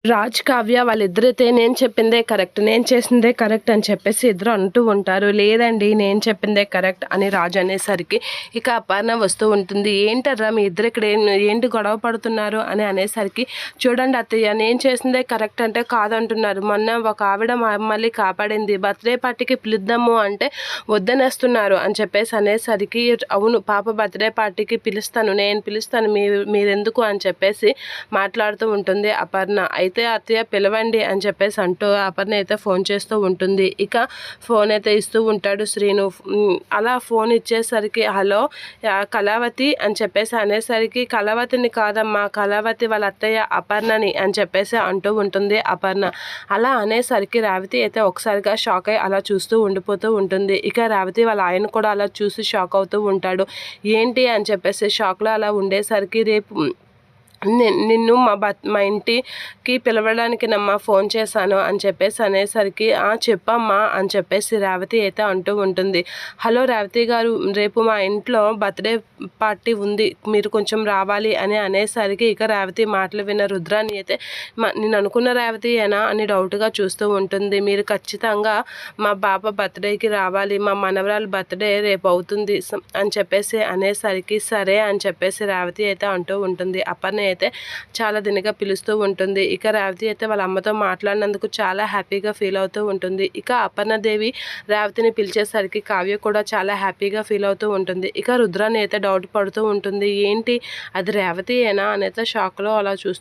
రాజ్, కావ్య వాళ్ళిద్దరైతే నేను చెప్పిందే కరెక్ట్, నేను చేసిందే కరెక్ట్ అని చెప్పేసి ఇద్దరు అంటూ ఉంటారు. లేదండి నేను చెప్పిందే కరెక్ట్ అని రాజు అనేసరికి ఇక అపర్ణ వస్తూ ఉంటుంది. ఏంటర్రా మీ ఇద్దరు ఇక్కడ ఏంటి గొడవ పడుతున్నారు అని అనేసరికి, చూడండి అత్తయ్య నేను చేసిందే కరెక్ట్ అంటే కాదంటున్నారు. మొన్న ఒక ఆవిడ మమ్మల్ని కాపాడింది, బర్త్డే పార్టీకి పిలుద్దాము అంటే వద్దనేస్తున్నారు అని చెప్పేసి అనేసరికి, అవును పాప బర్త్డే పార్టీకి పిలుస్తాను, నేను పిలుస్తాను, మీరెందుకు అని చెప్పేసి మాట్లాడుతూ ఉంటుంది అపర్ణ. అయితే అత్తయ్య పిలవండి అని చెప్పేసి అంటూ అపర్ణ అయితే ఫోన్ చేస్తూ ఉంటుంది. ఇక ఫోన్ అయితే ఇస్తూ ఉంటాడు శ్రీను. అలా ఫోన్ ఇచ్చేసరికి, హలో కళావతి అని చెప్పేసి అనేసరికి, కళావతిని కాదమ్మా, కళావతి వాళ్ళ అత్తయ్య అపర్ణని అని చెప్పేసి అంటూ ఉంటుంది అపర్ణ. అలా అనేసరికి రేవతి అయితే ఒకసారిగా షాక్ అయ్యి అలా చూస్తూ ఉండిపోతూ ఉంటుంది. ఇక రేవతి వాళ్ళ ఆయన కూడా అలా చూసి షాక్ అవుతూ ఉంటాడు. ఏంటి అని చెప్పేసి షాక్లో అలా ఉండేసరికి, రేపు నిన్ను మా ఇంటికి పిలవడానికి నమ్మా ఫోన్ చేశాను అని చెప్పేసి అనేసరికి, చెప్పమ్మా అని చెప్పేసి రేవతి అయితే అంటూ ఉంటుంది. హలో రేవతి గారు, రేపు మా ఇంట్లో బర్త్డే పార్టీ ఉంది, మీరు కొంచెం రావాలి అని అనేసరికి, ఇక రేవతి మాటలు విన్న రుద్రాని అయితే నేను అనుకున్న రేవతియేనా అని డౌట్గా చూస్తూ ఉంటుంది. మీరు ఖచ్చితంగా మా బాబా బర్త్డేకి రావాలి, మా మనవరాలు బర్త్డే రేపు అవుతుంది అని చెప్పేసి అనేసరికి, సరే అని చెప్పేసి రేవతి అయితే అంటూ ఉంటుంది. అపర్ణ అయితే చాలా దినగా పిలుస్తూ ఉంటుంది. ఇక రేవతి అయితే వాళ్ళ అమ్మతో మాట్లాడినందుకు చాలా హ్యాపీగా ఫీల్ అవుతూ ఉంటుంది. ఇక అపర్ణదేవి రేవతిని పిలిచేసరికి కావ్య కూడా చాలా హ్యాపీగా ఫీల్ అవుతూ ఉంటుంది. ఇక రుద్రాని అయితే డౌట్ పడుతూ ఉంటుంది. ఏంటి అది రేవతియేనా అని అయితే షాక్లో అలా చూస్తుంది.